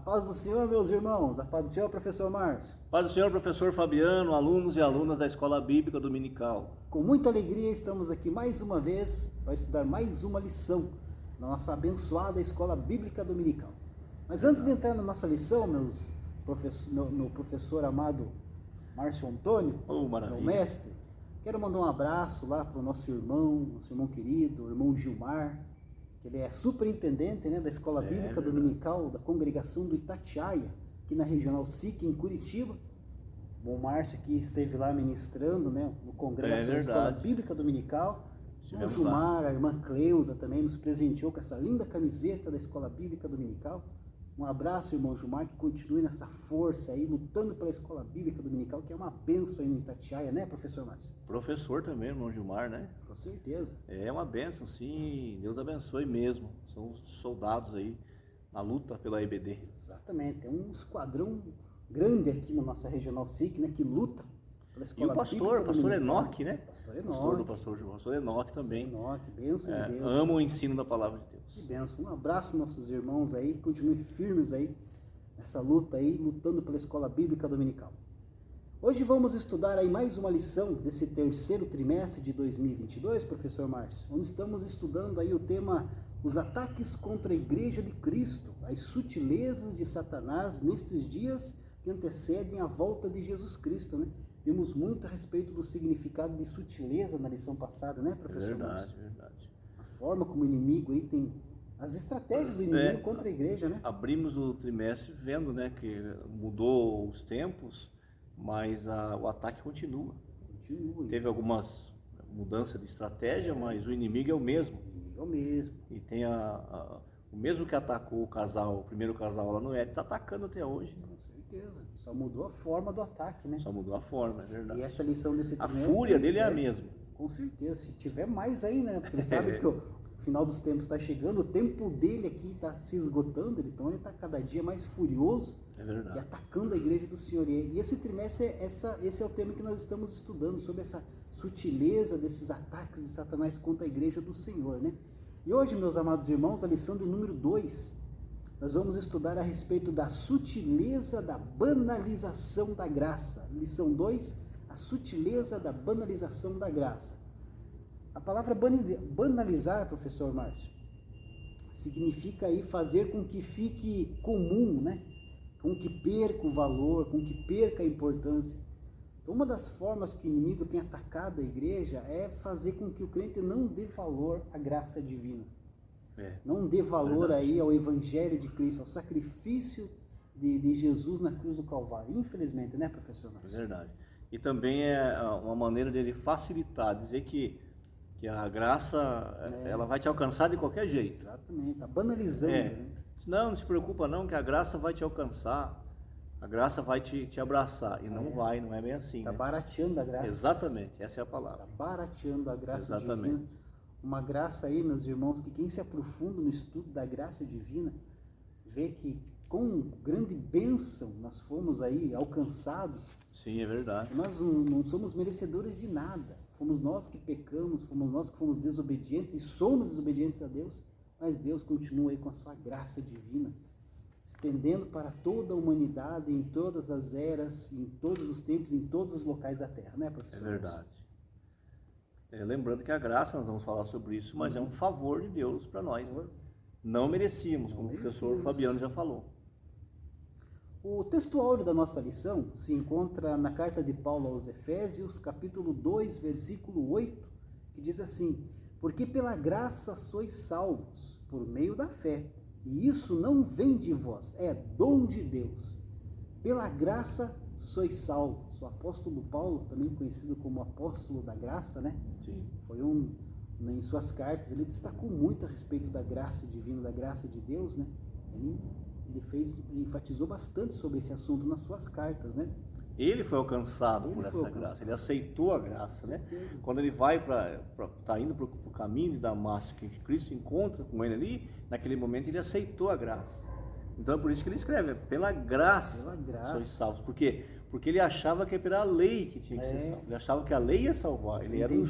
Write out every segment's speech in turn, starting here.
paz do Senhor, meus irmãos. A paz do Senhor, professor Márcio. Paz do Senhor, professor Fabiano, alunos e alunas da Escola Bíblica Dominical. Com muita alegria estamos aqui mais uma vez para estudar mais uma lição na nossa abençoada Escola Bíblica Dominical. Mas antes de entrar na nossa lição, meu professor amado Márcio Antônio, meu mestre, quero mandar um abraço lá para o nosso irmão querido, o irmão Gilmar, que ele é superintendente, né, da Escola Bíblica Dominical da congregação do Itatiaia, aqui na Regional SIC, em Curitiba. O Márcio aqui esteve lá ministrando, né, no congresso da Escola Bíblica Dominical. O Gilmar, a irmã Cleusa também nos presenteou com essa linda camiseta da Escola Bíblica Dominical. Um abraço, irmão Gilmar, que continue nessa força aí, lutando pela Escola Bíblica Dominical, que é uma bênção aí no Itatiaia, né, professor Márcio? Professor também, irmão Gilmar, né? Com certeza. É uma bênção, sim. Deus abençoe mesmo. São os soldados aí na luta pela EBD. Exatamente. Tem um esquadrão grande aqui na nossa Regional SIC, né, que luta pela Escola Bíblica Dominical. E o pastor Enoque, né? Pastor Enoque. Pastor Enoque também. Pastor Enoque, bênção de Deus. Amo o ensino da palavra de Deus. Que bênção. Um abraço nossos irmãos aí, continuem firmes aí nessa luta aí, lutando pela Escola Bíblica Dominical. Hoje vamos estudar aí mais uma lição desse terceiro trimestre de 2022, professor Márcio, onde estamos estudando aí o tema os ataques contra a Igreja de Cristo, as sutilezas de Satanás nestes dias que antecedem a volta de Jesus Cristo, né? Vimos muito a respeito do significado de sutileza na lição passada, né, professor Márcio? Verdade. A forma como o inimigo aí tem as estratégias do inimigo contra a igreja, né? Abrimos o trimestre vendo, né, que mudou os tempos, mas o ataque continua. Teve algumas mudanças de estratégia, mas o inimigo é o mesmo. É o mesmo. E tem o mesmo que atacou o primeiro casal lá no Éden, está atacando até hoje. Com certeza. Só mudou a forma do ataque, né? Só mudou a forma, é verdade. E essa lição desse trimestre... A fúria dele é a mesma. Com certeza. Se tiver mais aí, né? Porque ele sabe que o final dos tempos está chegando, o tempo dele aqui está se esgotando, então ele está cada dia mais furioso. É verdade. E atacando a igreja do Senhor. E esse trimestre, esse é o tema que nós estamos estudando, sobre essa sutileza desses ataques de Satanás contra a igreja do Senhor, né? E hoje, meus amados irmãos, a lição do número 2, nós vamos estudar a respeito da sutileza da banalização da graça. Lição 2, a sutileza da banalização da graça. A palavra banalizar, professor Márcio, significa aí fazer com que fique comum, né? Com que perca o valor, com que perca a importância. Então, uma das formas que o inimigo tem atacado a igreja é fazer com que o crente não dê valor à graça divina. Não dê valor aí ao Evangelho de Cristo, ao sacrifício de Jesus na cruz do Calvário. Infelizmente, né, professor Márcio? É verdade. E também é uma maneira dele facilitar, dizer que a graça ela vai te alcançar de qualquer jeito. Exatamente, está banalizando. Né? Não se preocupa não, que a graça vai te alcançar, a graça vai te abraçar. E não é bem assim. Está né? barateando a graça. Exatamente, essa é a palavra. Está barateando a graça divina. Uma graça aí, meus irmãos, que quem se aprofunda no estudo da graça divina, vê que com grande bênção nós fomos aí alcançados. Sim, é verdade. Nós não somos merecedores de nada. Fomos nós que pecamos, fomos nós que fomos desobedientes e somos desobedientes a Deus. Mas Deus continua aí com a sua graça divina, estendendo para toda a humanidade, em todas as eras, em todos os tempos, em todos os locais da terra, né, professor? É verdade. Lembrando que a graça, nós vamos falar sobre isso, mas é um favor de Deus para nós. Não merecíamos, como o professor Fabiano já falou. O texto áureo da nossa lição se encontra na carta de Paulo aos Efésios, capítulo 2, versículo 8, que diz assim: porque pela graça sois salvos, por meio da fé, e isso não vem de vós, é dom de Deus. Pela graça sois salvos. O apóstolo Paulo, também conhecido como apóstolo da graça, né? Sim. Foi em suas cartas, ele destacou muito a respeito da graça divina, da graça de Deus, né? Ele enfatizou bastante sobre esse assunto nas suas cartas, né? Ele foi alcançado por essa graça, ele aceitou a graça, né? Quando ele está indo para o caminho de Damasco, que Cristo encontra com ele ali, naquele momento ele aceitou a graça. Então é por isso que ele escreve, pela graça sois salvos. Por quê? Porque ele achava que era pela lei que tinha que ser salvo. Ele achava que a lei ia salvar. Ele era um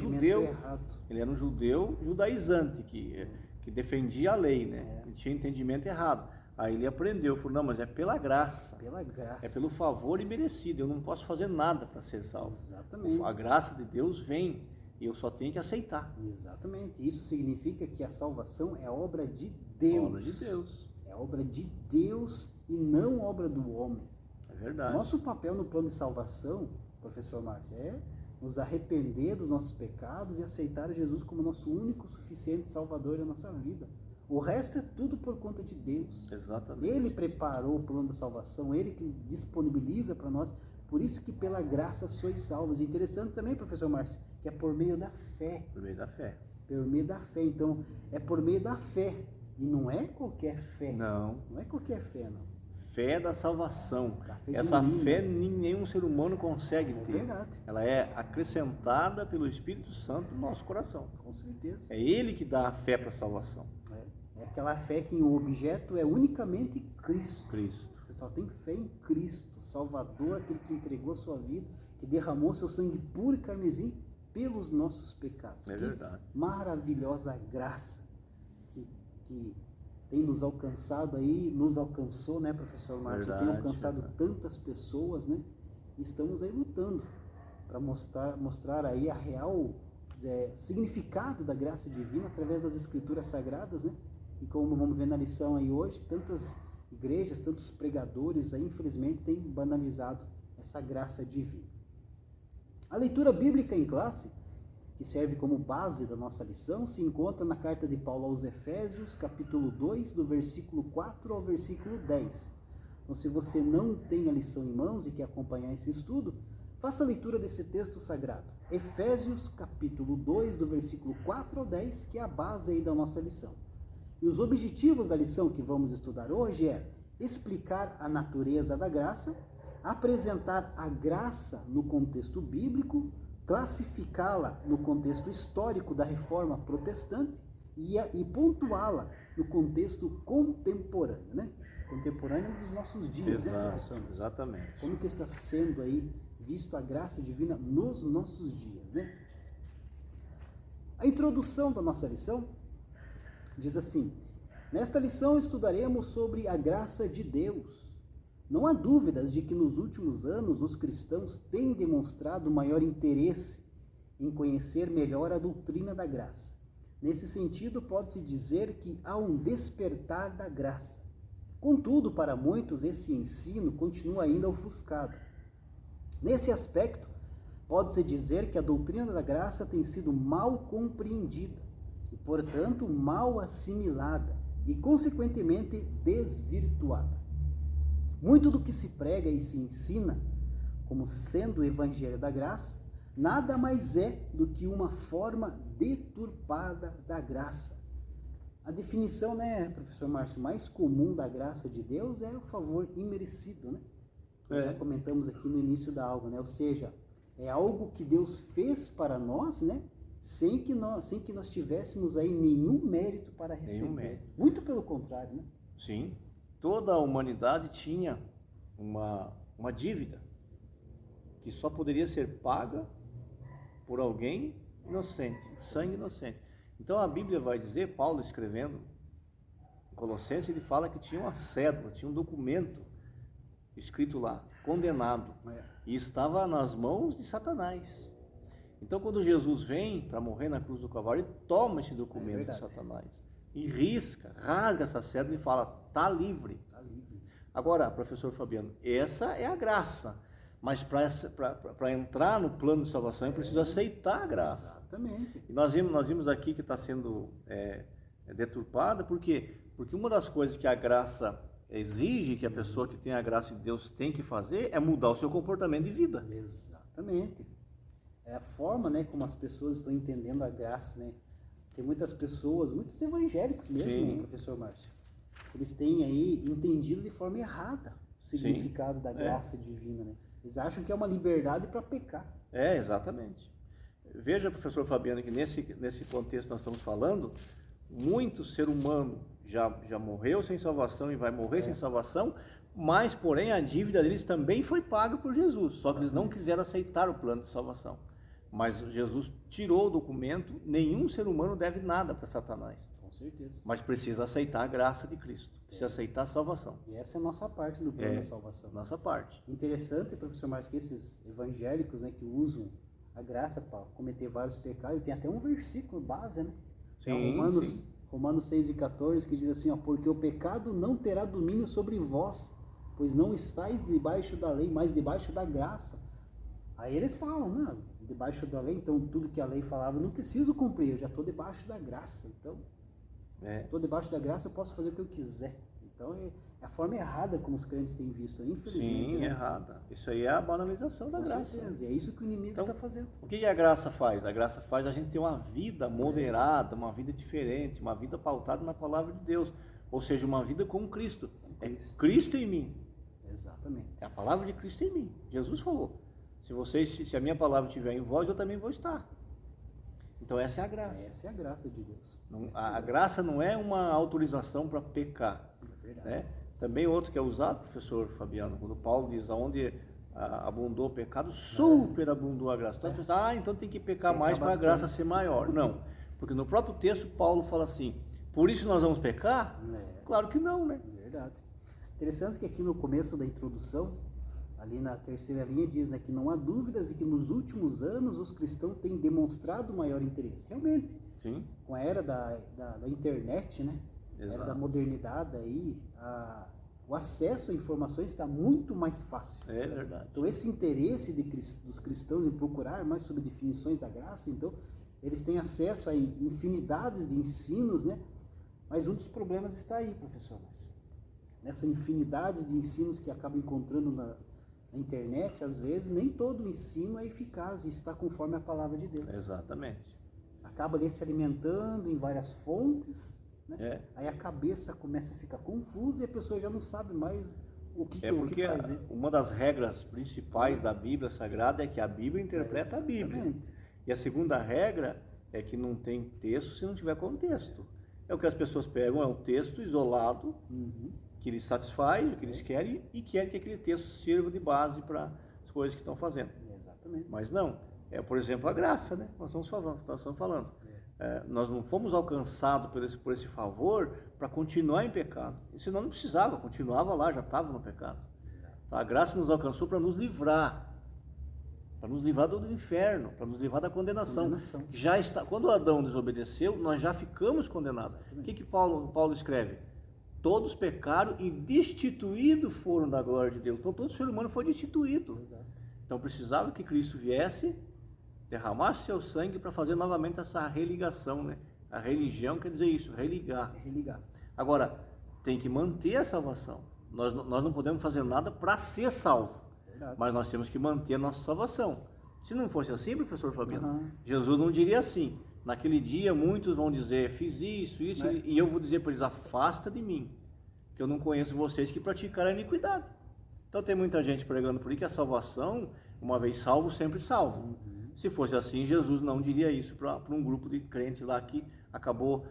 judeu judaizante, que defendia a lei, né? Ele tinha entendimento errado. Aí ele aprendeu, falou, não, mas é pela graça. Pela graça. É pelo favor imerecido, eu não posso fazer nada para ser salvo. Exatamente. A graça de Deus vem e eu só tenho que aceitar. Exatamente. Isso significa que a salvação é obra de Deus. Obra de Deus. É obra de Deus e não obra do homem. É verdade. Nosso papel no plano de salvação, professor Márcio, é nos arrepender dos nossos pecados e aceitar Jesus como nosso único, suficiente Salvador da nossa vida. O resto é tudo por conta de Deus. Exatamente. Ele preparou o plano da salvação, Ele que disponibiliza para nós. Por isso que pela graça sois salvos. Interessante também, professor Márcio, que é por meio da fé. Por meio da fé. Por meio da fé. Então, é por meio da fé. E não é qualquer fé. Não. Não é qualquer fé, não. Fé da salvação. Fé Essa genuína. fé nenhum ser humano consegue ter. Verdade. Ela é acrescentada pelo Espírito Santo no nosso coração. Com certeza. É Ele que dá a fé para a salvação. É aquela fé que o objeto é unicamente Cristo. Cristo. Você só tem fé em Cristo, Salvador, aquele que entregou a sua vida, que derramou seu sangue puro e carmesim pelos nossos pecados. É que verdade. maravilhosa graça que tem nos alcançado aí, nos alcançou, né, professor Márcio? Tem alcançado tantas pessoas, né? E estamos aí lutando para mostrar aí a real significado da graça divina através das escrituras sagradas, né? E como vamos ver na lição aí hoje, tantas igrejas, tantos pregadores aí, infelizmente, têm banalizado essa graça divina. A leitura bíblica em classe, que serve como base da nossa lição, se encontra na carta de Paulo aos Efésios, capítulo 2, do versículo 4 ao versículo 10. Então, se você não tem a lição em mãos e quer acompanhar esse estudo, faça a leitura desse texto sagrado. Efésios, capítulo 2, do versículo 4 ao 10, que é a base aí da nossa lição. E os objetivos da lição que vamos estudar hoje é explicar a natureza da graça, apresentar a graça no contexto bíblico, classificá-la no contexto histórico da reforma protestante e pontuá-la no contexto contemporâneo, né? Contemporâneo dos nossos dias, né, professor? Exatamente. Como que está sendo aí visto a graça divina nos nossos dias, né? A introdução da nossa lição diz assim: nesta lição estudaremos sobre a graça de Deus. Não há dúvidas de que nos últimos anos os cristãos têm demonstrado maior interesse em conhecer melhor a doutrina da graça. Nesse sentido, pode-se dizer que há um despertar da graça. Contudo, para muitos, esse ensino continua ainda ofuscado. Nesse aspecto, pode-se dizer que a doutrina da graça tem sido mal compreendida e, portanto, mal assimilada e, consequentemente, desvirtuada. Muito do que se prega e se ensina como sendo o Evangelho da Graça, nada mais é do que uma forma deturpada da graça. A definição, né, professor Márcio, mais comum da graça de Deus é o favor imerecido, né? Já comentamos aqui no início da aula, né? Ou seja, é algo que Deus fez para nós, né? Sem que nós tivéssemos aí nenhum mérito para receber. Nenhum mérito. Muito pelo contrário, né? Sim. Toda a humanidade tinha uma dívida que só poderia ser paga por alguém inocente, sangue inocente. Então a Bíblia vai dizer, Paulo escrevendo em Colossenses, ele fala que tinha uma cédula, tinha um documento escrito lá, condenado, e estava nas mãos de Satanás. Então quando Jesus vem para morrer na cruz do Calvário, ele toma esse documento de Satanás e rasga essa cédula e fala, tá livre. Tá livre. Agora, professor Fabiano, essa é a graça, mas para entrar no plano de salvação é preciso aceitar a graça. Exatamente. E nós vimos aqui que está sendo deturpada, porque uma das coisas que a graça exige, que a pessoa que tem a graça de Deus tem que fazer, é mudar o seu comportamento de vida. Exatamente. É a forma, né, como as pessoas estão entendendo a graça, né? Tem muitas pessoas, muitos evangélicos mesmo, né, professor Márcio, eles têm aí entendido de forma errada o significado da graça divina, né? Eles acham que é uma liberdade para pecar. Exatamente. Veja, professor Fabiano, que nesse contexto nós estamos falando, muito ser humano já morreu sem salvação e vai morrer sem salvação, mas, porém, a dívida deles também foi paga por Jesus, só que eles não quiseram aceitar o plano de salvação. Mas Jesus tirou o documento, nenhum ser humano deve nada para Satanás. Com certeza. Mas precisa aceitar a graça de Cristo. Precisa aceitar a salvação. E essa é a nossa parte do plano da salvação. Nossa parte. Interessante, professor Márcio, que esses evangélicos, né, que usam a graça para cometer vários pecados, tem até um versículo base, né? Sim, Romanos 6:14, que diz assim, ó, porque o pecado não terá domínio sobre vós, pois não estáis debaixo da lei, mas debaixo da graça. Aí eles falam, né, debaixo da lei, então tudo que a lei falava eu não preciso cumprir, eu já estou debaixo da graça, então estou debaixo da graça, eu posso fazer o que eu quiser. Então é a forma errada como os crentes têm visto, infelizmente. Sim, né? errada. Isso aí é a banalização da graça. Com certeza, e é isso que o inimigo está fazendo. O que a graça faz? A graça faz a gente ter uma vida moderada, uma vida diferente, uma vida pautada na palavra de Deus. Ou seja, uma vida com Cristo. É Cristo em mim. Exatamente. É a palavra de Cristo em mim. Jesus falou, se a minha palavra estiver em vós, eu também vou estar. Então essa é a graça. Essa é a graça de Deus. A graça não é uma autorização para pecar. É verdade. Né? Também outro que é usado, professor Fabiano, quando Paulo diz aonde abundou o pecado, superabundou a graça. Então, então tem que pecar mais para a graça ser maior. Não, porque no próprio texto Paulo fala assim, por isso nós vamos pecar? Claro que não, né? Verdade. Interessante que aqui no começo da introdução, ali na terceira linha diz, né, que não há dúvidas e que nos últimos anos os cristãos têm demonstrado maior interesse. Realmente, sim, com a era da internet, né, a era da modernidade, aí, o acesso a informações está muito mais fácil. É verdade. Então esse interesse dos cristãos em procurar mais sobre definições da graça, então eles têm acesso a infinidades de ensinos, né? Mas um dos problemas está aí, professor Márcio. Nessa infinidade de ensinos que acaba encontrando na internet, às vezes, nem todo ensino é eficaz e está conforme a palavra de Deus. Exatamente. Acaba ali se alimentando em várias fontes, né? Aí a cabeça começa a ficar confusa e a pessoa já não sabe mais o que fazer. Uma das regras principais da Bíblia Sagrada é que a Bíblia interpreta a Bíblia. E a segunda regra é que não tem texto se não tiver contexto. É o que as pessoas pegam, é um texto isolado, que lhes satisfaz, o que eles querem, e querem que aquele texto sirva de base para as coisas que estão fazendo. Exatamente. Mas não, por exemplo, a graça, né? Nós estamos falando. Nós não fomos alcançados por esse favor para continuar em pecado. E senão não precisava, continuava lá, já estava no pecado. Tá? A graça nos alcançou para nos livrar do inferno, para nos livrar da condenação. Já está, quando Adão desobedeceu, nós já ficamos condenados. O que Paulo escreve? Todos pecaram e destituídos foram da glória de Deus. Então todo ser humano foi destituído. Então precisava que Cristo viesse, derramasse seu sangue para fazer novamente essa religação, né? A religião quer dizer isso, religar. Agora, tem que manter a salvação. Nós não podemos fazer nada para ser salvo, mas nós temos que manter a nossa salvação. Se não fosse assim, professor Fabiano, Jesus não diria assim. Naquele dia muitos vão dizer, fiz isso, e eu vou dizer para eles, afasta de mim, que eu não conheço vocês que praticaram a iniquidade. Então tem muita gente pregando por aí que a salvação, uma vez salvo, sempre salvo. Se fosse assim, Jesus não diria isso para um grupo de crentes lá que acabou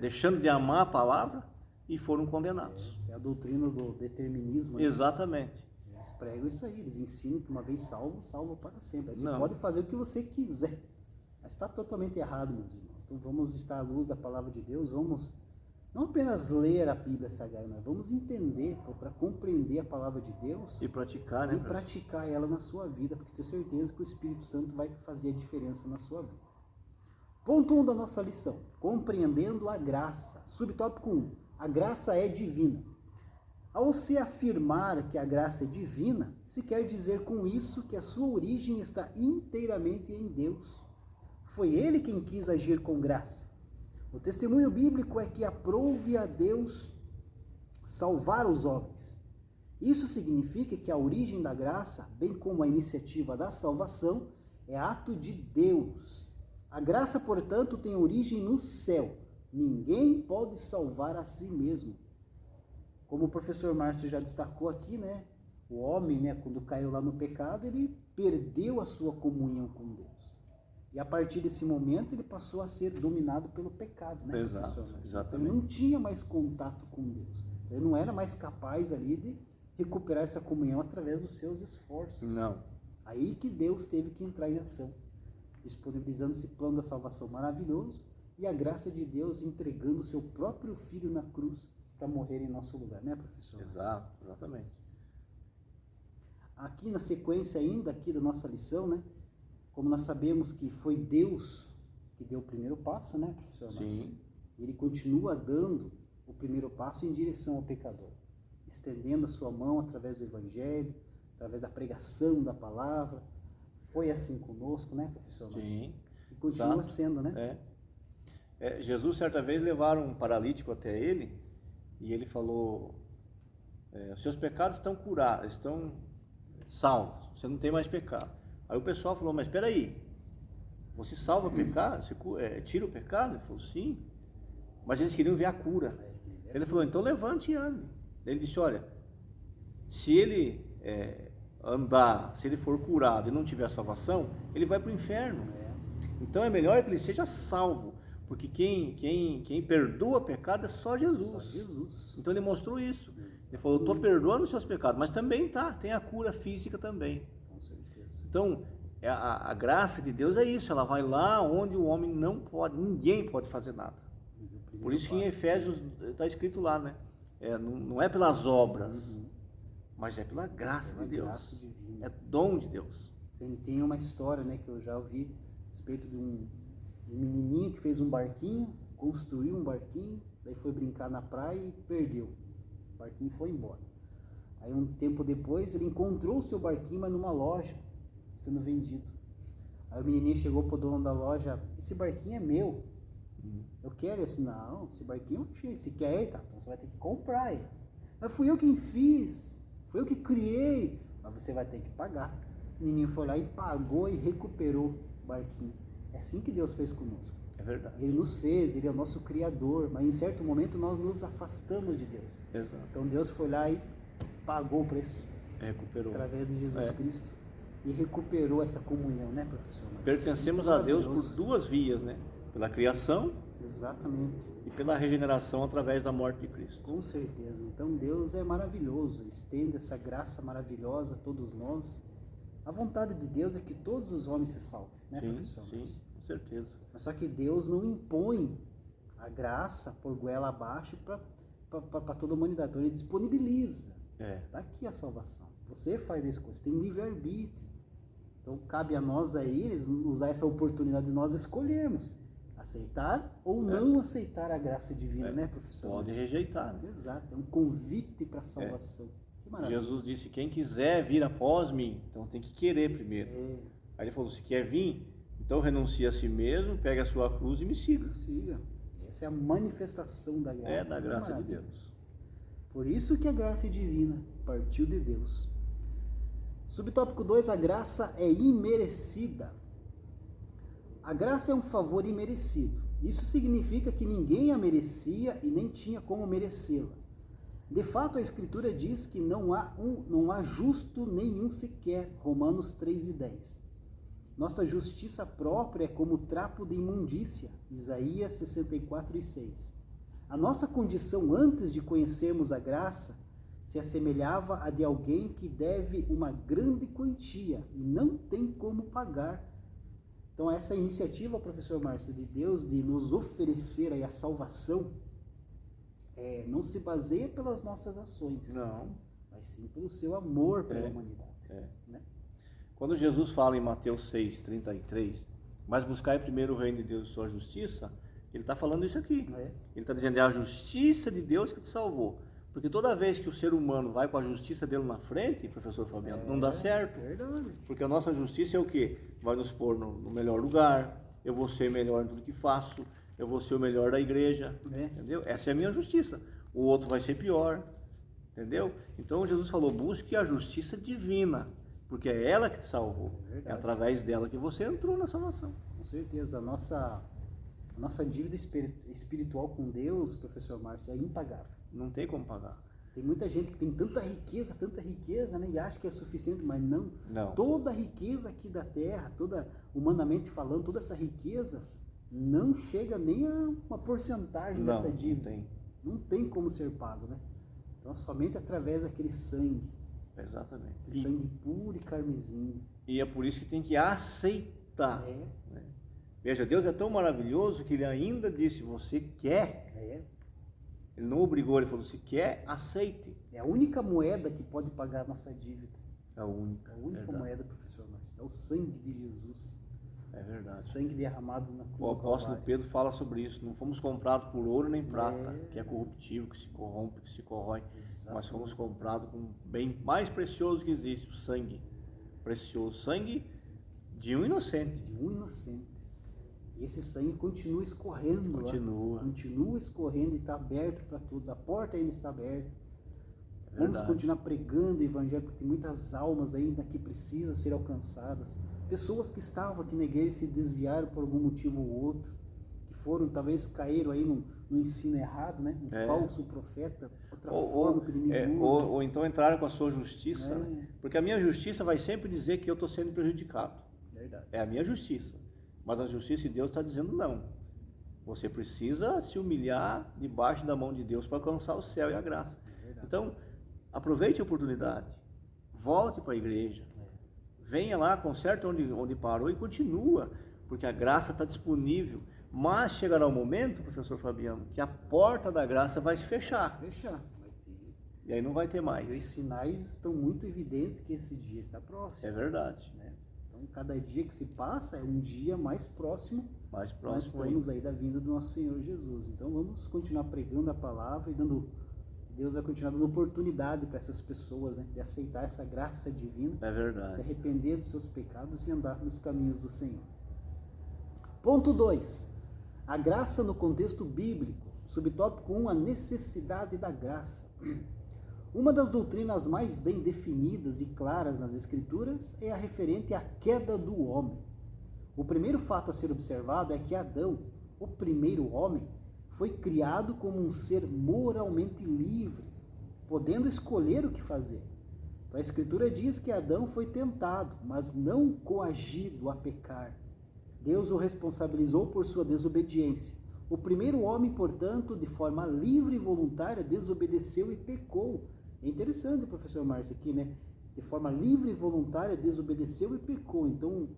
deixando de amar a palavra e foram condenados. Essa é a doutrina do determinismo. Exatamente. Eles pregam isso aí, eles ensinam que uma vez salvo, salvo para sempre. Aí você pode fazer o que você quiser. Mas está totalmente errado, meus irmãos. Então vamos estar à luz da palavra de Deus, vamos não apenas ler a Bíblia Sagrada, mas vamos entender, para compreender a palavra de Deus e praticar, né? E praticar ela na sua vida, porque tenho certeza que o Espírito Santo vai fazer a diferença na sua vida. Ponto 1 da nossa lição, compreendendo a graça. Subtópico 1, a graça é divina. Ao se afirmar que a graça é divina, se quer dizer com isso que a sua origem está inteiramente em Deus. Foi Ele quem quis agir com graça. O testemunho bíblico é que aprove a Deus salvar os homens. Isso significa que a origem da graça, bem como a iniciativa da salvação, é ato de Deus. A graça, portanto, tem origem no céu. Ninguém pode salvar a si mesmo. Como o professor Márcio já destacou aqui, né? O homem, né, quando caiu lá no pecado, ele perdeu a sua comunhão com Deus. E a partir desse momento ele passou a ser dominado pelo pecado, né, professor? Então ele não tinha mais contato com Deus. Ele não era mais capaz ali de recuperar essa comunhão através dos seus esforços. Não. Aí que Deus teve que entrar em ação, disponibilizando esse plano da salvação maravilhoso e a graça de Deus entregando o seu próprio Filho na cruz para morrer em nosso lugar, né, professor? Exato, exatamente. Aqui na sequência ainda aqui da nossa lição, né, como nós sabemos que foi Deus que deu o primeiro passo, né, professor? Sim. Ele continua dando o primeiro passo em direção ao pecador, estendendo a sua mão através do Evangelho, através da pregação da palavra. Foi assim conosco, né, professor? Sim. E continua sendo, né? Jesus, certa vez, levaram um paralítico até ele e ele falou, os seus pecados estão curados, estão salvos, você não tem mais pecado. Aí o pessoal falou, mas espera aí, você salva o pecado? Você tira o pecado? Ele falou, sim. Mas eles queriam ver a cura. Ele falou, então levante e ande. Ele disse, olha, se ele andar, se ele for curado e não tiver salvação, ele vai para o inferno. Então é melhor que ele seja salvo, porque quem perdoa pecado é só Jesus. Só Jesus. Então ele mostrou isso. Ele falou, estou perdoando os seus pecados, mas também tem a cura física também. Com certeza. Então, a graça de Deus é isso, ela vai lá onde o homem não pode, ninguém pode fazer nada. Por isso que em Efésios está escrito lá, né? Não é pelas obras, mas é pela graça de Deus. Graça divina. É dom de Deus. Tem uma história, né, que eu já ouvi a respeito de um menininho que fez um barquinho, construiu um barquinho, daí foi brincar na praia e perdeu. O barquinho foi embora. Aí um tempo depois ele encontrou o seu barquinho, mas numa loja, sendo vendido. Aí o menininho chegou pro dono da loja, esse barquinho é meu. Eu quero esse, não, esse barquinho eu achei, se quer, tá, então você vai ter que comprar ele. Mas fui eu quem fiz, fui eu que criei, mas você vai ter que pagar. O menino foi lá e pagou e recuperou o barquinho. É assim que Deus fez conosco. É verdade. Ele nos fez, Ele é o nosso Criador, mas em certo momento nós nos afastamos de Deus. Exato. Então Deus foi lá e pagou o preço. Recuperou. Através de Jesus Cristo. E recuperou essa comunhão, né, professor? Pertencemos a Deus por duas vias, né? Pela criação. Exatamente. E pela regeneração através da morte de Cristo. Com certeza. Então Deus é maravilhoso, estende essa graça maravilhosa a todos nós. A vontade de Deus é que todos os homens se salvem, né, professor? Sim, com certeza. Mas só que Deus não impõe a graça por goela abaixo para toda a humanidade. Então Ele disponibiliza. Está aqui a salvação. Você faz isso, você tem livre-arbítrio. Então cabe a nós aí, nos dar essa oportunidade de nós escolhermos aceitar ou não aceitar a graça divina, né, professor? Pode rejeitar. Né? Exato, é um convite para a salvação. Que maravilha. Jesus disse, quem quiser vir após mim, então tem que querer primeiro. Aí ele falou, se quer vir, então renuncia a si mesmo, pega a sua cruz e me siga. Siga. Essa é a manifestação da graça. É da graça de Deus. Por isso que a graça é divina, partiu de Deus. Subtópico 2, a graça é imerecida. A graça é um favor imerecido. Isso significa que ninguém a merecia e nem tinha como merecê-la. De fato, a Escritura diz que não há justo nenhum sequer, Romanos 3:10. Nossa justiça própria é como trapo de imundícia, Isaías 64:6. A nossa condição antes de conhecermos a graça se assemelhava a de alguém que deve uma grande quantia e não tem como pagar. Então essa iniciativa, professor Márcio, de Deus de nos oferecer aí a salvação, não se baseia pelas nossas ações, não, mas sim pelo seu amor pela humanidade. Né? Quando Jesus fala em Mateus 6:33, mas buscai primeiro o reino de Deus e sua justiça, ele está falando isso aqui. Ele está dizendo, é a justiça de Deus que te salvou. Porque toda vez que o ser humano vai com a justiça dele na frente, professor Fabiano, não dá certo. Verdade. Porque a nossa justiça é o quê? Vai nos pôr no melhor lugar, eu vou ser melhor em tudo que faço, eu vou ser o melhor da igreja, entendeu? Essa é a minha justiça. O outro vai ser pior, entendeu? Então Jesus falou, busque a justiça divina, porque é ela que te salvou. É através dela que você entrou na salvação. Com certeza. A nossa dívida espiritual com Deus, professor Márcio, é impagável. Não tem como pagar. Tem muita gente que tem tanta riqueza, né, e acha que é suficiente, mas não. Não. Toda a riqueza aqui da terra, humanamente falando, toda essa riqueza não chega nem a uma porcentagem dessa dívida. Não tem como ser pago, né? Então, somente através daquele sangue. Exatamente. Sangue puro e carmesim. E é por isso que tem que aceitar. Né? Veja, Deus é tão maravilhoso que ele ainda disse, você quer? Ele não obrigou, ele falou, se quer, aceite. É a única moeda que pode pagar a nossa dívida. É a única. É a única moeda, professor Márcio. É o sangue de Jesus. É verdade. Sangue derramado na cruz. O apóstolo Pedro fala sobre isso. Não fomos comprados por ouro nem prata, que é corruptível, que se corrompe, que se corrói. Exatamente. Mas fomos comprados com o bem mais precioso que existe, o sangue. Precioso. Sangue de um inocente. De um inocente. E esse sangue continua escorrendo. Continua escorrendo e está aberto para todos. A porta ainda está aberta. Vamos continuar pregando o evangelho, porque tem muitas almas ainda que precisam ser alcançadas. Pessoas que estavam aqui na igreja se desviaram por algum motivo ou outro, que foram, talvez caíram aí no ensino errado, né? Falso profeta, outra forma que o inimigo usa. Ou então entraram com a sua justiça, né? Porque a minha justiça vai sempre dizer que eu estou sendo prejudicado. Verdade. É a minha justiça. Mas a justiça de Deus está dizendo não. Você precisa se humilhar debaixo da mão de Deus para alcançar o céu e a graça. Então, aproveite a oportunidade. Volte para a igreja. Venha lá, conserta onde parou e continua. Porque a graça está disponível. Mas chegará um momento, professor Fabiano, que a porta da graça vai se fechar. Vai se fechar. E aí não vai ter mais. E os sinais estão muito evidentes que esse dia está próximo. É verdade. Né? Então, cada dia que se passa é um dia mais próximo. Nós estamos aí da vinda do nosso Senhor Jesus. Então, vamos continuar pregando a palavra e Deus vai continuar dando oportunidade para essas pessoas, né, de aceitar essa graça divina. É verdade. Se arrepender dos seus pecados e andar nos caminhos do Senhor. Ponto 2. A graça no contexto bíblico. Subtópico 1, a necessidade da graça. Uma das doutrinas mais bem definidas e claras nas Escrituras é a referente à queda do homem. O primeiro fato a ser observado é que Adão, o primeiro homem, foi criado como um ser moralmente livre, podendo escolher o que fazer. Então, a Escritura diz que Adão foi tentado, mas não coagido a pecar. Deus o responsabilizou por sua desobediência. O primeiro homem, portanto, de forma livre e voluntária, desobedeceu e pecou. É interessante, professor Márcio, aqui, né? De forma livre e voluntária, desobedeceu e pecou. Então,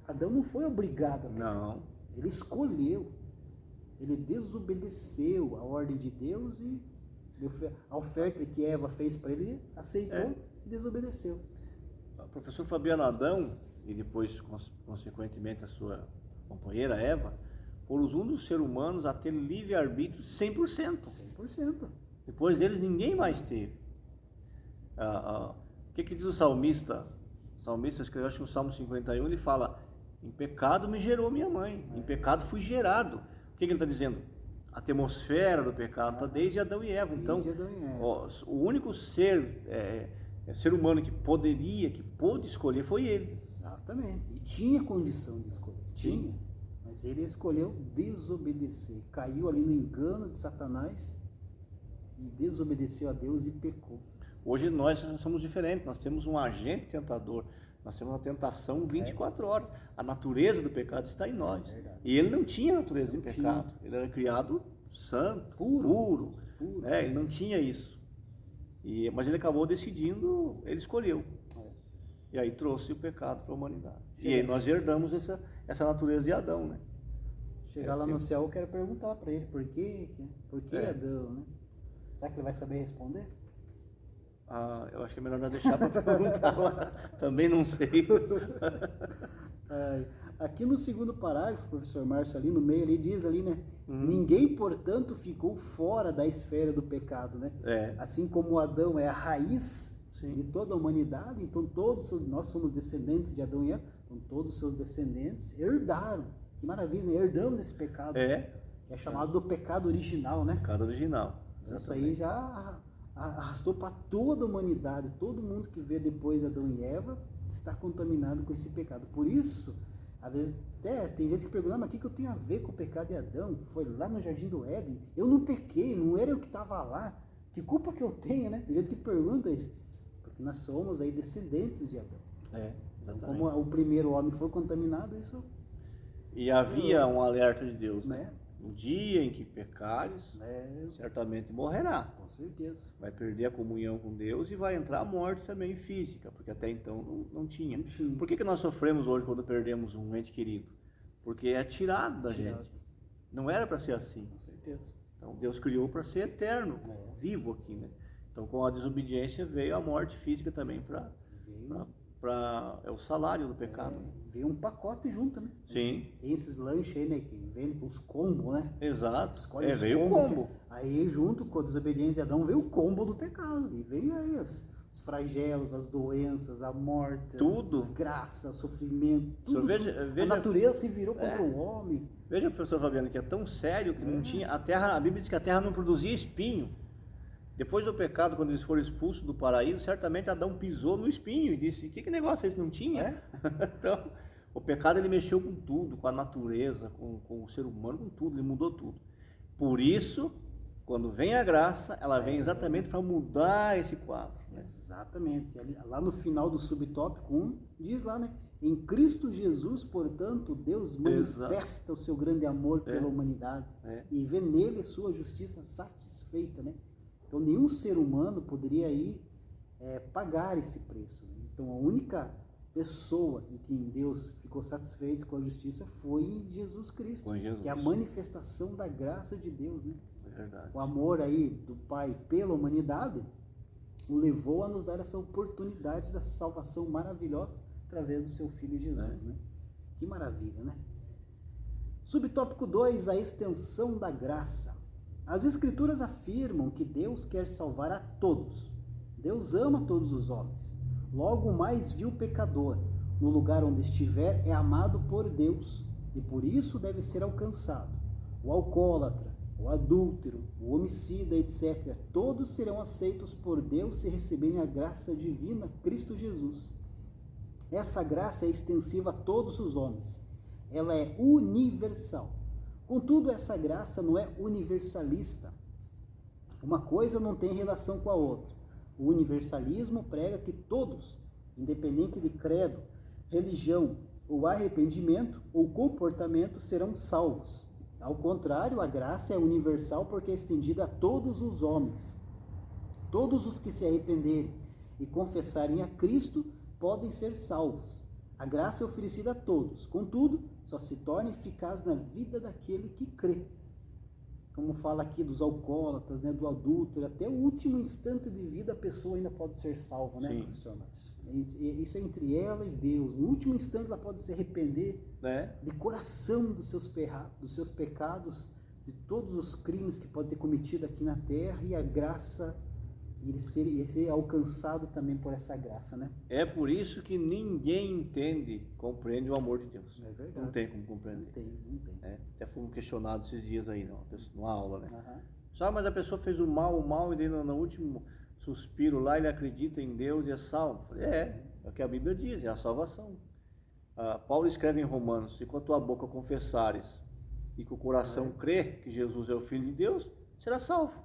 Adão não foi obrigado a pecar. Não. Ele escolheu. Ele desobedeceu a ordem de Deus e a oferta que Eva fez para ele, aceitou e desobedeceu. O professor Fabiano, Adão, e depois, consequentemente, a sua companheira Eva, foram os únicos seres humanos a ter livre-arbítrio 100%. 100%. Depois deles, ninguém mais teve. O que diz o salmista? O salmista escreveu, acho que no Salmo 51, ele fala, em pecado me gerou minha mãe, em pecado fui gerado. O que ele está dizendo? A atmosfera do pecado está desde Adão e Eva. Então, o único ser humano que pôde escolher foi ele. Exatamente. E tinha condição de escolher. Tinha. Mas ele escolheu desobedecer. Caiu ali no engano de Satanás e desobedeceu a Deus e pecou. Hoje nós somos diferentes. Nós temos um agente tentador. Nós temos uma tentação 24 horas. A natureza do pecado está em nós. E ele não tinha natureza de pecado. Ele era criado santo, puro. Ele não tinha isso. Mas ele acabou decidindo, ele escolheu. E aí trouxe o pecado para a humanidade. E aí nós herdamos essa natureza de Adão, né? Chegar lá no céu, eu quero perguntar para ele, por que Adão, né? Será que ele vai saber responder? Eu acho que é melhor não deixar para perguntar lá. Também não sei. Aqui no segundo parágrafo, professor Márcio, ali no meio, ele diz ali, né? Ninguém, portanto, ficou fora da esfera do pecado, né? Assim como Adão é a raiz de toda a humanidade, então nós somos descendentes de Adão e Eva, então todos os seus descendentes herdaram. Que maravilha, né? Herdamos esse pecado. Que é chamado do pecado original, né? Pecado original. Então, isso aí já arrastou para toda a humanidade, todo mundo que vê depois de Adão e Eva está contaminado com esse pecado. Por isso, às vezes até tem gente que pergunta, mas o que eu tenho a ver com o pecado de Adão? Foi lá no Jardim do Éden, eu não pequei, não era eu que estava lá, que culpa que eu tenho, né? Tem gente que pergunta isso, porque nós somos aí descendentes de Adão. Então, como o primeiro homem foi contaminado, isso... E havia um alerta de Deus, né? No dia em que pecares, certamente morrerá. Com certeza. Vai perder a comunhão com Deus e vai entrar a morte também física, porque até então não tinha. Por que nós sofremos hoje quando perdemos um ente querido? porque é tirado da gente. Não era para ser assim. Com certeza. Então Deus criou para ser eterno, vivo aqui, né? Então com a desobediência veio a morte física também é o salário do pecado. Veio um pacote junto, né? Sim. Tem esses lanches aí, né, que vendem os combos, né? Exato. Veio o combo. Aí junto com a desobediência de Adão veio o combo do pecado. E veio aí os flagelos, as doenças, a morte, tudo. A desgraça, sofrimento, tudo. Veja, a natureza se virou contra o homem. Veja, professor Fabiano, que é tão sério que não tinha. A Bíblia diz que a terra não produzia espinho. Depois do pecado, quando eles foram expulsos do paraíso, certamente Adão pisou no espinho e disse: que negócio esse não tinha? Então, o pecado ele mexeu com tudo, com a natureza, com o ser humano, com tudo, ele mudou tudo. Por isso, quando vem a graça, ela vem exatamente para mudar esse quadro. Exatamente. Lá no final do subtópico 1, diz lá, né? Em Cristo Jesus, portanto, Deus manifesta o seu grande amor pela humanidade e vê nele a sua justiça satisfeita, né? Então, nenhum ser humano poderia aí pagar esse preço. Né? Então, a única pessoa em quem Deus ficou satisfeito com a justiça foi em Jesus Cristo, que é a manifestação da graça de Deus, né? Verdade. O amor aí do Pai pela humanidade o levou a nos dar essa oportunidade da salvação maravilhosa através do seu Filho Jesus, né? Que maravilha, né? Subtópico 2, a extensão da graça. As Escrituras afirmam que Deus quer salvar a todos. Deus ama todos os homens. Logo, o mais vil pecador, no lugar onde estiver, é amado por Deus e por isso deve ser alcançado. O alcoólatra, o adúltero, o homicida, etc. Todos serão aceitos por Deus se receberem a graça divina, Cristo Jesus. Essa graça é extensiva a todos os homens. Ela é universal. Contudo, essa graça não é universalista. Uma coisa não tem relação com a outra. O universalismo prega que todos, independente de credo, religião ou arrependimento ou comportamento, serão salvos. Ao contrário, a graça é universal porque é estendida a todos os homens. Todos os que se arrependerem e confessarem a Cristo podem ser salvos. A graça é oferecida a todos, contudo, só se torna eficaz na vida daquele que crê. Como fala aqui dos alcoólatras, né, do adúltero, até o último instante de vida a pessoa ainda pode ser salva, né, professor? Isso é entre ela e Deus. No último instante ela pode se arrepender de coração dos seus pecados, de todos os crimes que pode ter cometido aqui na terra, e a graça, ele ser alcançado também por essa graça, né? É por isso que ninguém compreende o amor de Deus. É verdade. Não tem como compreender. Não tem. Até fomos questionados esses dias aí, numa aula, né? Só, mas a pessoa fez o mal e daí no último suspiro lá ele acredita em Deus e é salvo. Falei, é o que a Bíblia diz, é a salvação. Paulo escreve em Romanos: se com a tua boca confessares e com o coração crer que Jesus é o Filho de Deus, será salvo.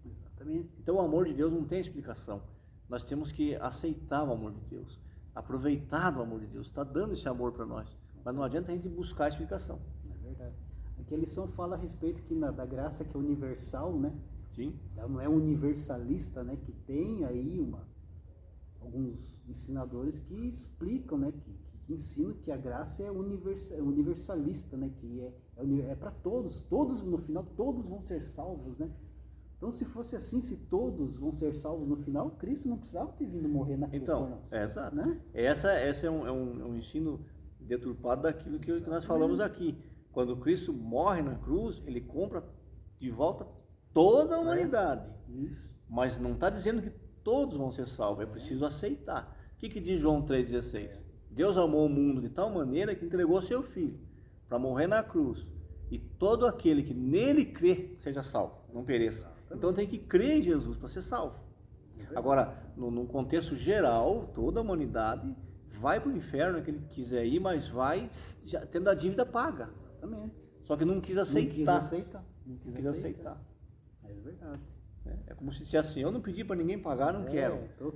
Exatamente. Então o amor de Deus não tem explicação. Nós temos que aceitar o amor de Deus, aproveitar do amor de Deus, está dando esse amor para nós. Mas não adianta a gente buscar a explicação. É verdade. Aqui a lição fala a respeito da graça que é universal, né? Sim. Ela não é universalista, né? Que tem aí alguns ensinadores que explicam, né? Que ensinam que a graça é universalista, né? Que é para todos. Todos, no final, todos vão ser salvos, né? Então, se fosse assim, se todos vão ser salvos no final, Cristo não precisava ter vindo morrer na cruz por nós. Exato. Né? Essa é um ensino deturpado daquilo que nós falamos aqui. Quando Cristo morre na cruz, ele compra de volta toda a humanidade. Isso. Mas não está dizendo que todos vão ser salvos, é preciso aceitar. O que diz João 3,16? Deus amou o mundo de tal maneira que entregou seu Filho para morrer na cruz, e todo aquele que nele crê seja salvo, não pereça. Então tem que crer em Jesus para ser salvo. Agora, num contexto geral, toda a humanidade vai para o inferno, que ele quiser ir, mas vai já tendo a dívida paga. Exatamente. Só que não quis aceitar. Não quis aceitar. É verdade. É como se dissesse assim: eu não pedi para ninguém pagar, não quero. Eu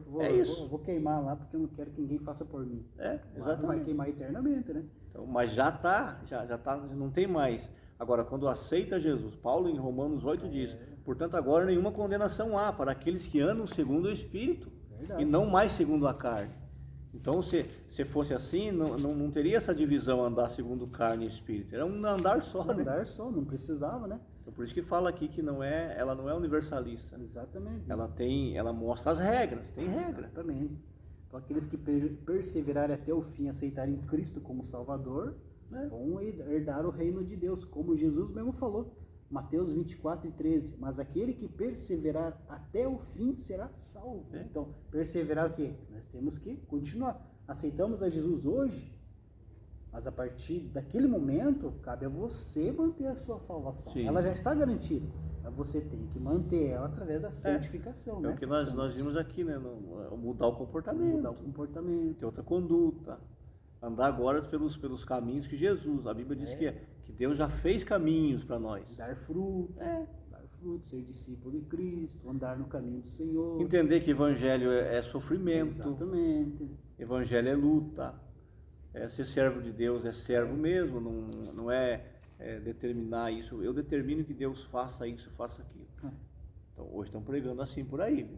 vou queimar lá porque eu não quero que ninguém faça por mim. Exatamente. Vai queimar eternamente, né? Então, mas já tá, não tem mais. Agora, quando aceita Jesus, Paulo em Romanos 8 diz: portanto, agora nenhuma condenação há para aqueles que andam segundo o Espírito, e não mais segundo a carne. Então, se fosse assim, não teria essa divisão andar segundo carne e espírito. Era um andar só, né? Um andar só, não precisava, né? Então, por isso que fala aqui que ela não é universalista. Exatamente. Ela mostra as regras, tem regra. Exatamente. Então, aqueles que perseverarem até o fim, aceitarem Cristo como Salvador, vão herdar o reino de Deus, como Jesus mesmo falou. Mateus 24:13, mas aquele que perseverar até o fim será salvo. Então, perseverar o quê? Nós temos que continuar. Aceitamos a Jesus hoje, mas a partir daquele momento, cabe a você manter a sua salvação. Sim. Ela já está garantida, mas você tem que manter ela através da santificação. É o que nós vimos aqui, né? Mudar o comportamento. Mudar o comportamento. Ter outra conduta. Andar agora pelos caminhos que Jesus, a Bíblia diz que Deus já fez caminhos para nós. Dar fruto, ser discípulo de Cristo, andar no caminho do Senhor. Entender que evangelho é sofrimento. Exatamente. Evangelho é luta. Ser servo de Deus é servo mesmo, não é determinar isso. Eu determino que Deus faça isso, faça aquilo. Então hoje estão pregando assim por aí.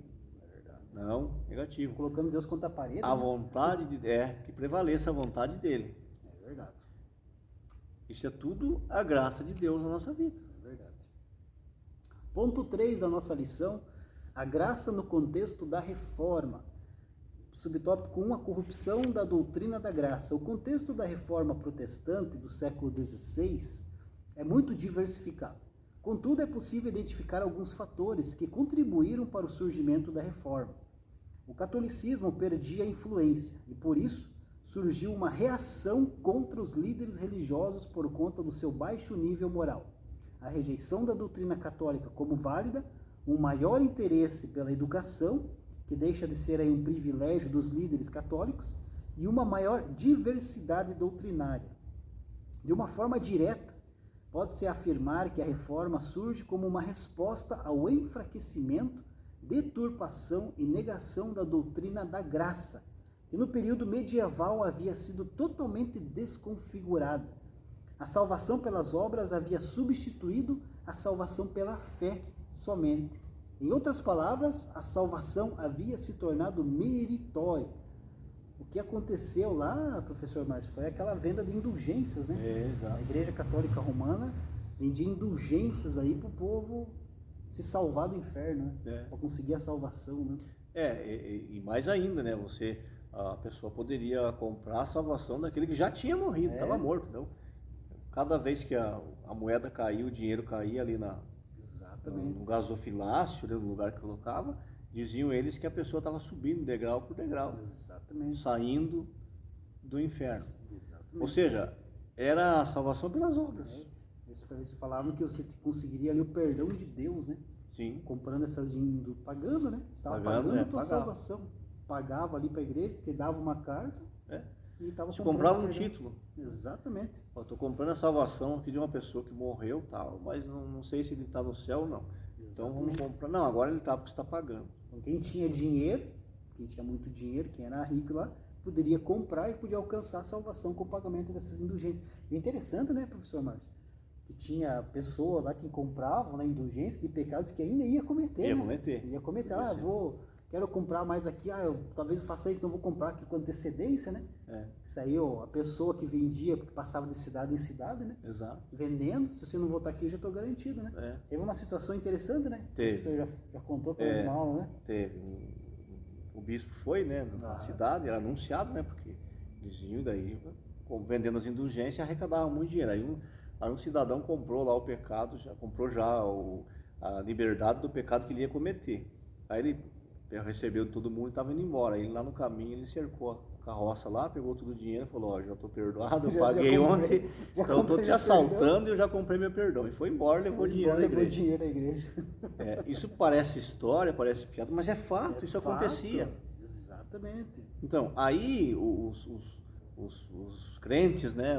Não, negativo. Colocando Deus contra a parede. A vontade que prevaleça a vontade dele. É verdade. Isso é tudo a graça de Deus na nossa vida. É verdade. Ponto 3 da nossa lição, a graça no contexto da reforma. Subtópico 1, a corrupção da doutrina da graça. O contexto da reforma protestante do século XVI é muito diversificado. Contudo, é possível identificar alguns fatores que contribuíram para o surgimento da reforma. O catolicismo perdia influência e, por isso, surgiu uma reação contra os líderes religiosos por conta do seu baixo nível moral. A rejeição da doutrina católica como válida, um maior interesse pela educação, que deixa de ser aí um privilégio dos líderes católicos, e uma maior diversidade doutrinária. De uma forma direta, pode-se afirmar que a reforma surge como uma resposta ao enfraquecimento, deturpação e negação da doutrina da graça, que no período medieval havia sido totalmente desconfigurada. A salvação pelas obras havia substituído a salvação pela fé somente. Em outras palavras, a salvação havia se tornado meritória. O que aconteceu lá, professor Márcio, foi aquela venda de indulgências, né? Exato. A Igreja Católica Romana vendia indulgências aí para o povo se salvar do inferno, né? Para conseguir a salvação, né? E mais ainda, né? A pessoa poderia comprar a salvação daquele que já tinha morrido, estava morto. Então, cada vez que a moeda caía, o dinheiro caía ali no gasofilácio, né, no lugar que colocava, diziam eles que a pessoa estava subindo degrau por degrau. Exatamente. Saindo do inferno. Exatamente. Ou seja, era a salvação pelas obras. Eles falavam que você conseguiria ali o perdão de Deus, né? Sim. Comprando pagando, né? Você estava pagando a tua salvação. Pagava ali para a igreja, te dava uma carta e estava comprando. Comprava um título. Exatamente. Estou comprando a salvação aqui de uma pessoa que morreu, tal, mas não sei se ele está no céu ou não. Exatamente. Então vamos comprar. Não, agora ele está porque está pagando. Então quem tinha dinheiro, quem tinha muito dinheiro, quem era rico lá, poderia comprar e podia alcançar a salvação com o pagamento dessas indulgências. E o interessante, né, professor Márcio? Que tinha pessoas lá que compravam, né, indulgência de pecados que ainda ia cometer. Ia cometer. Quero comprar mais aqui, talvez eu faça isso, então vou comprar aqui com antecedência, né? Isso aí, a pessoa que vendia, porque passava de cidade em cidade, né? Exato. Vendendo, se você não voltar aqui, eu já estou garantido, né? Teve uma situação interessante, né? Teve. O senhor já contou para uma aula, né? Teve. O bispo foi, né, na cidade, era anunciado, né? Porque diziam daí, vendendo as indulgências, arrecadavam muito dinheiro. Aí um cidadão comprou lá o pecado, comprou a liberdade do pecado que ele ia cometer. Aí ele recebeu de todo mundo e estava indo embora. Aí lá no caminho ele cercou a carroça lá, pegou todo o dinheiro e falou, já estou perdoado, eu paguei ontem, então eu estou te assaltando e eu já comprei meu perdão. E foi embora, levou dinheiro da igreja. Isso parece história, parece piada, mas é fato, isso fato. Acontecia. Exatamente. Então, aí os crentes, né,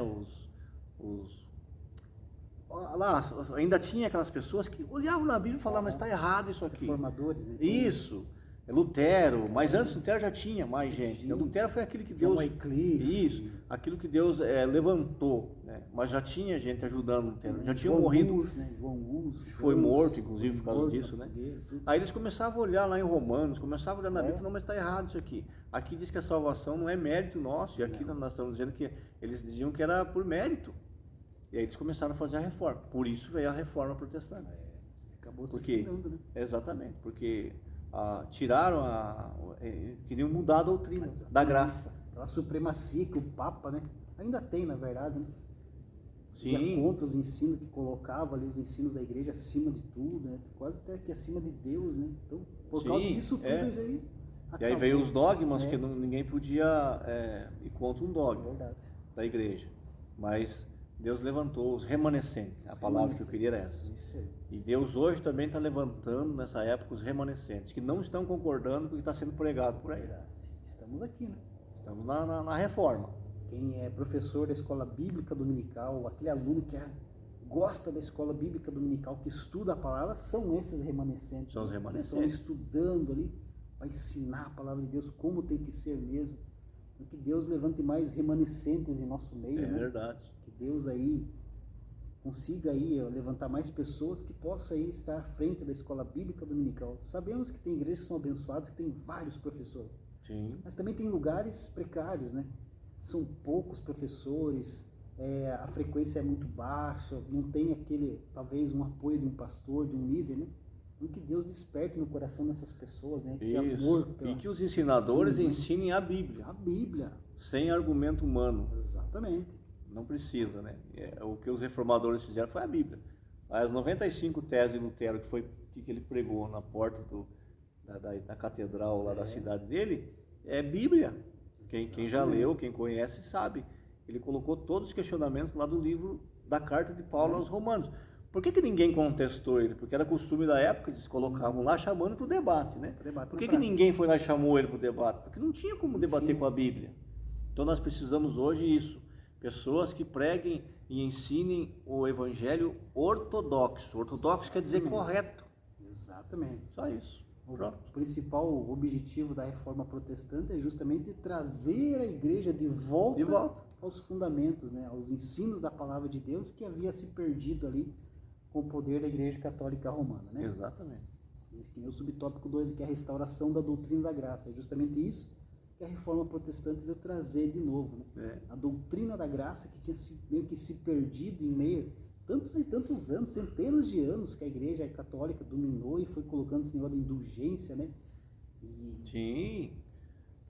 lá ainda tinha aquelas pessoas que olhavam na Bíblia e falavam, mas está errado isso aqui. Reformadores. Então. Isso. Lutero, mas antes Lutero já tinha mais gente. Lutero foi aquele que Deus... Isso, aquilo que Deus levantou, né? Mas já tinha gente ajudando Lutero. Já tinha morrido. João Hus. Foi morto, inclusive, por causa disso, né? Aí eles começavam a olhar lá em Romanos, começavam a olhar na Bíblia e falavam, mas está errado isso aqui. Aqui diz que a salvação não é mérito nosso, e aqui nós estamos dizendo que eles diziam que era por mérito. E aí eles começaram a fazer a reforma. Por isso veio a reforma protestante. Acabou se fundando, né? Exatamente, porque tiraram queriam mudar a doutrina da graça. A supremacia que o Papa, né? Ainda tem, na verdade, né? Sim. Ia contra os ensinos que colocava ali, os ensinos da igreja acima de tudo, né? Quase até que acima de Deus, né? Então, por causa disso tudo, aí acabou. E aí veio os dogmas que ninguém podia ir contra um dogma da igreja. Mas Deus levantou os remanescentes. A palavra que eu queria era essa. Isso aí. E Deus hoje também está levantando, nessa época, os remanescentes, que não estão concordando com o que está sendo pregado por aí. Estamos aqui, né? Estamos na reforma. Quem é professor da escola bíblica dominical, aquele aluno que gosta da escola bíblica dominical, que estuda a palavra, são esses remanescentes. São os remanescentes. Que estão estudando ali para ensinar a palavra de Deus como tem que ser mesmo. Então, que Deus levante mais remanescentes em nosso meio, né? É verdade. Que Deus aí consiga aí levantar mais pessoas que possam aí estar à frente da escola bíblica dominical. Sabemos que tem igrejas que são abençoadas, que tem vários professores. Sim. Mas também tem lugares precários, né? São poucos professores, a frequência é muito baixa, não tem talvez um apoio de um pastor, de um líder, né? Então que Deus desperte no coração dessas pessoas, né? Esse amor e que os ensinadores ensinem a Bíblia. A Bíblia. Sem argumento humano. Exatamente. Não precisa, né? O que os reformadores fizeram foi a Bíblia. As 95 teses de Lutero que ele pregou na porta da catedral lá da cidade dele, é Bíblia. Quem já leu, quem conhece, sabe. Ele colocou todos os questionamentos lá do livro da carta de Paulo aos Romanos. Por que ninguém contestou ele? Porque era costume da época, eles colocavam lá chamando para o debate, né? Por que ninguém foi lá e chamou ele para o debate? Porque não tinha como debater com a Bíblia. Então nós precisamos hoje isso. Pessoas que preguem e ensinem o evangelho ortodoxo. Ortodoxo quer dizer correto. Exatamente. Só isso. O principal objetivo da reforma protestante é justamente trazer a igreja de volta aos fundamentos, né? Aos ensinos da palavra de Deus que havia se perdido ali com o poder da igreja católica romana, né? Exatamente. E o subtópico 2, que é a restauração da doutrina da graça. É justamente isso que a reforma protestante veio trazer de novo, né? A doutrina da graça que tinha meio que se perdido em meio tantos e tantos anos, centenas de anos que a igreja católica dominou e foi colocando esse negócio de indulgência, né? Sim,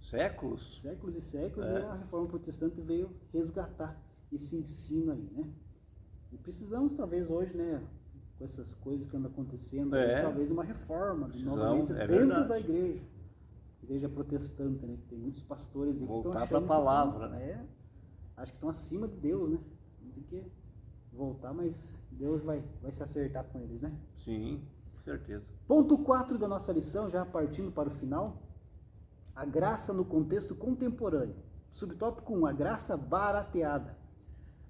séculos. Séculos e séculos, e a reforma protestante veio resgatar esse ensino aí, né? E precisamos talvez hoje, né, com essas coisas que andam acontecendo, talvez uma reforma, novamente, dentro da igreja protestante, né? Que tem muitos pastores aí que estão achando voltar para a palavra, né? Acho que estão acima de Deus, né? Tem que voltar, mas Deus vai se acertar com eles, né? Sim, com certeza. Ponto 4 da nossa lição, já partindo para o final, a graça no contexto contemporâneo. Subtópico 1, a graça barateada.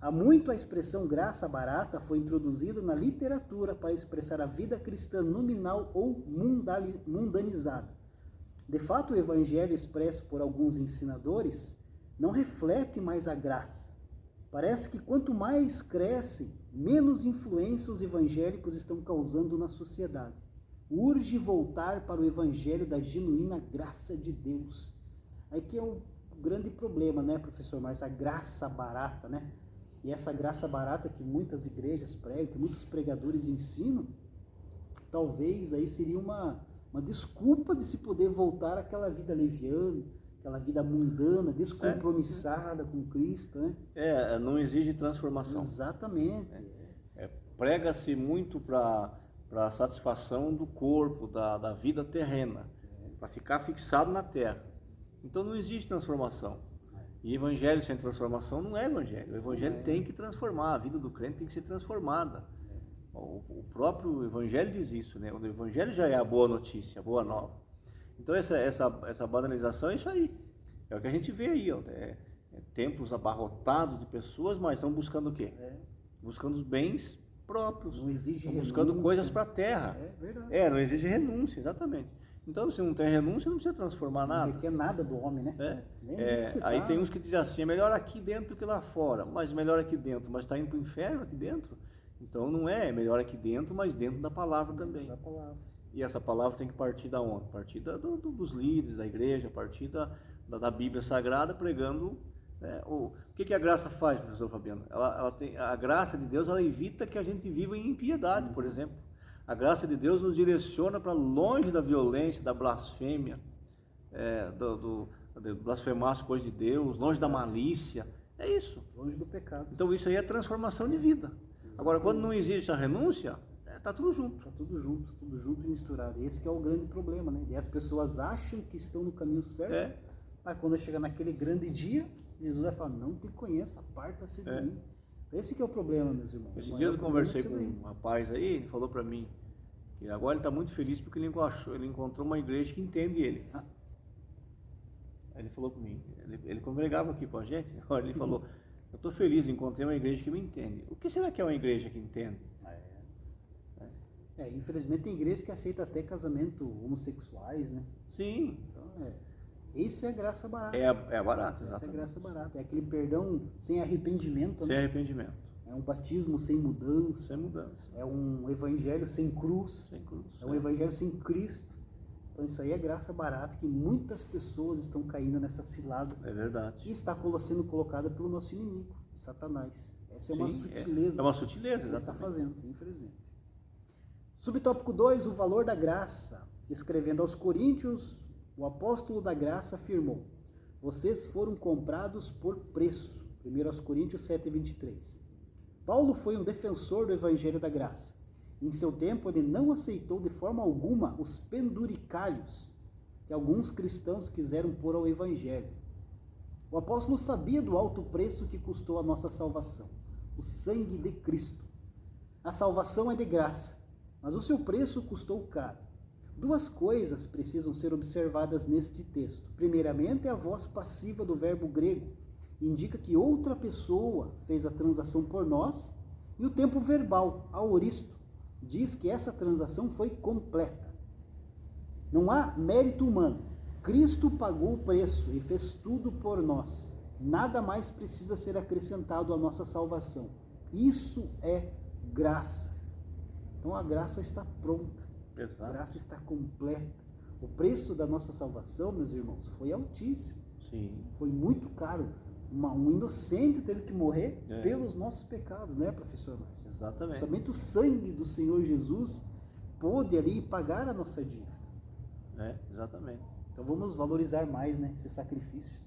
Há muito a expressão graça barata foi introduzida na literatura para expressar a vida cristã nominal ou mundanizada. De fato, o evangelho expresso por alguns ensinadores não reflete mais a graça. Parece que quanto mais cresce, menos influência os evangélicos estão causando na sociedade. Urge voltar para o evangelho da genuína graça de Deus. Aí que é o grande problema, né, professor Márcio? A graça barata, né? E essa graça barata que muitas igrejas pregam, que muitos pregadores ensinam, talvez aí seria uma desculpa de se poder voltar àquela vida leviana, aquela vida mundana, descompromissada com Cristo, né? Não exige transformação. Exatamente. Prega-se muito para a satisfação do corpo, da vida terrena, para ficar fixado na terra. Então não existe transformação. E evangelho sem transformação não é evangelho. O evangelho tem que transformar, a vida do crente tem que ser transformada. O próprio evangelho diz isso, né? O evangelho já é a boa notícia, a boa nova. Então essa banalização é isso aí. É o que a gente vê aí, templos abarrotados de pessoas, mas estão buscando o quê? Buscando os bens próprios. Não exige estão buscando renúncia. coisas para a terra. É verdade. Não exige renúncia, exatamente. Então, se não tem renúncia, não precisa transformar nada. Não requer nada do homem, né? Aí tem uns que dizem assim, é melhor aqui dentro do que lá fora. Mas melhor aqui dentro, mas está indo para o inferno aqui dentro. Então não é melhor aqui dentro, mas dentro da palavra também. Da palavra. E essa palavra tem que partir da onde? Partir dos líderes da igreja, partir da Bíblia Sagrada, pregando. O que a graça faz, professor Fabiano? A graça de Deus, ela evita que a gente viva em impiedade, por exemplo. A graça de Deus nos direciona para longe da violência, da blasfêmia, de blasfemar as coisas de Deus, longe da malícia. É isso. Longe do pecado. Então isso aí é transformação de vida. Exatamente. Agora, quando não existe a renúncia, está tudo junto. Está tudo junto e misturado. Esse que é o grande problema, né? E as pessoas acham que estão no caminho certo, mas quando chega naquele grande dia, Jesus vai falar, não te conheço, aparta-se de mim. Esse que é o problema, meus irmãos. Esses dias eu conversei com um rapaz aí, ele falou para mim que agora ele está muito feliz porque ele encontrou uma igreja que entende ele. Aí ele falou para mim, ele congregava aqui com a gente, agora ele falou, eu estou feliz, encontrei uma igreja que me entende. O que será que é uma igreja que entende? Infelizmente tem igreja que aceita até casamento homossexuais, né? Sim. Então, isso é graça barata. É barato, exatamente. Isso é graça barata. É aquele perdão sem arrependimento. Sem arrependimento. É um batismo sem mudança. Sem mudança. É um evangelho sem cruz. Sem cruz. É um evangelho sem Cristo. Então isso aí é graça barata que muitas pessoas estão caindo nessa cilada. É verdade. E está sendo colocada pelo nosso inimigo, Satanás. Essa é uma sutileza. É uma sutileza, que ele está fazendo, infelizmente. Subtópico 2, o valor da graça. Escrevendo aos Coríntios, o apóstolo da graça afirmou: vocês foram comprados por preço. 1 Coríntios 7:23. Paulo foi um defensor do evangelho da graça. Em seu tempo, ele não aceitou de forma alguma os penduricalhos que alguns cristãos quiseram pôr ao evangelho. O apóstolo sabia do alto preço que custou a nossa salvação, o sangue de Cristo. A salvação é de graça, mas o seu preço custou caro. Duas coisas precisam ser observadas neste texto. Primeiramente, a voz passiva do verbo grego indica que outra pessoa fez a transação por nós, e o tempo verbal, aoristo, diz que essa transação foi completa. Não há mérito humano. Cristo pagou o preço e fez tudo por nós. Nada mais precisa ser acrescentado à nossa salvação. Isso é graça. Então a graça está pronta. Exato. A graça está completa. O preço da nossa salvação, meus irmãos, foi altíssimo. Sim. Foi muito caro. Um inocente teve que morrer pelos nossos pecados, né, professor Márcio? Exatamente. Somente o sangue do Senhor Jesus pôde ali pagar a nossa dívida. Exatamente. Então vamos valorizar mais, né, esse sacrifício.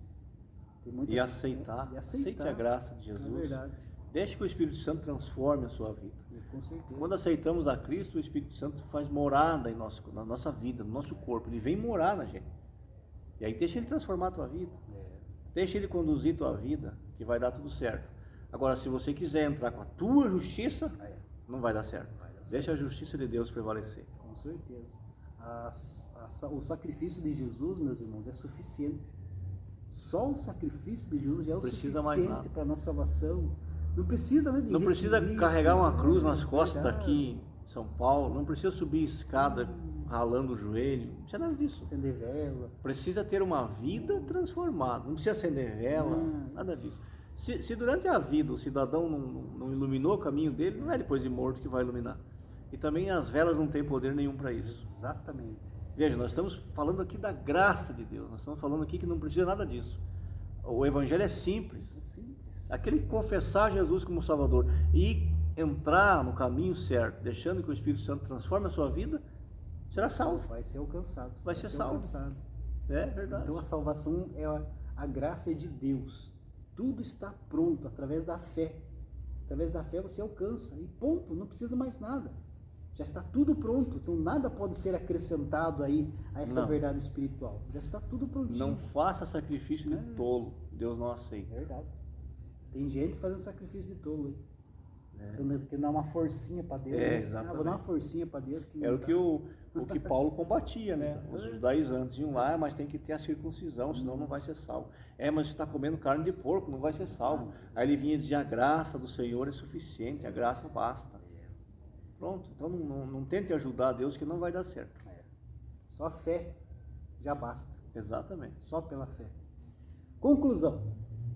E aceitar. Aceite a graça de Jesus. É verdade. Deixe que o Espírito Santo transforme a sua vida. Com certeza. Quando aceitamos a Cristo, o Espírito Santo faz morada na nossa vida, no nosso corpo. Ele vem morar na gente. E aí deixa ele transformar a tua vida. Deixa ele conduzir a tua vida, que vai dar tudo certo. Agora, se você quiser entrar com a tua justiça, não vai dar certo. Deixa a justiça de Deus prevalecer. Com certeza. O sacrifício de Jesus, meus irmãos, é suficiente. Só o sacrifício de Jesus já é o suficiente para a nossa salvação. Não precisa, né, de não precisa carregar uma cruz nas costas daqui em São Paulo. Não precisa subir escada ralando o joelho. Não precisa nada disso. Acender vela. Precisa ter uma vida transformada. Não precisa acender vela, nada disso. Se durante a vida o cidadão não iluminou o caminho dele, não é depois de morto que vai iluminar. E também as velas não têm poder nenhum para isso. Exatamente. Veja, nós estamos falando aqui da graça de Deus. Nós estamos falando aqui que não precisa nada disso. O evangelho é simples. É simples. Aquele que confessar Jesus como Salvador e entrar no caminho certo, deixando que o Espírito Santo transforme a sua vida, será salvo. Vai ser alcançado. Vai ser salvo. Alcançado. É verdade. Então a salvação é a graça de Deus. Tudo está pronto através da fé. Através da fé você alcança e ponto, não precisa mais nada. Já está tudo pronto, então nada pode ser acrescentado aí a essa verdade espiritual. Já está tudo prontinho. Não faça sacrifício de tolo, Deus não aceita. Verdade. Tem gente fazendo sacrifício de tolo aí. Querendo dar uma forcinha para Deus. Exatamente. Vou dar uma forcinha para Deus. Que era o que Paulo combatia, né? Os judaizantes iam lá, mas tem que ter a circuncisão, senão não vai ser salvo. Mas você está comendo carne de porco, não vai ser salvo. Aí ele vinha e dizia, a graça do Senhor é suficiente, a graça basta. Pronto, então não tente ajudar a Deus que não vai dar certo. Só fé já basta. Exatamente. Só pela fé. Conclusão.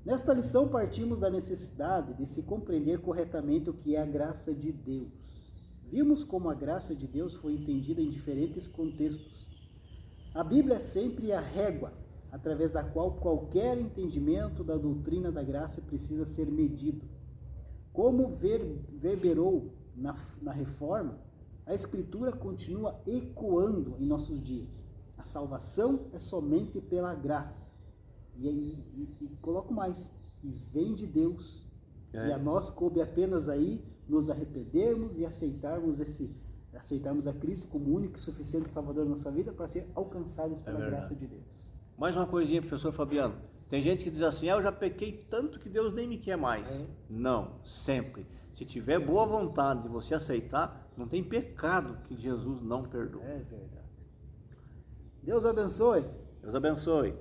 Nesta lição partimos da necessidade de se compreender corretamente o que é a graça de Deus. Vimos como a graça de Deus foi entendida em diferentes contextos. A Bíblia é sempre a régua, através da qual qualquer entendimento da doutrina da graça precisa ser medido. Como verberou na Reforma, a Escritura continua ecoando em nossos dias. A salvação é somente pela graça. E coloco mais, e vem de Deus. E a nós coube apenas aí nos arrependermos e aceitarmos a Cristo como único e suficiente Salvador da nossa vida para ser alcançados pela graça de Deus. Mais uma coisinha, professor Fabiano. Tem gente que diz assim, eu já pequei tanto que Deus nem me quer mais. Não, sempre. Se tiver boa vontade de você aceitar, não tem pecado que Jesus não perdoa. É verdade. Deus abençoe. Deus abençoe.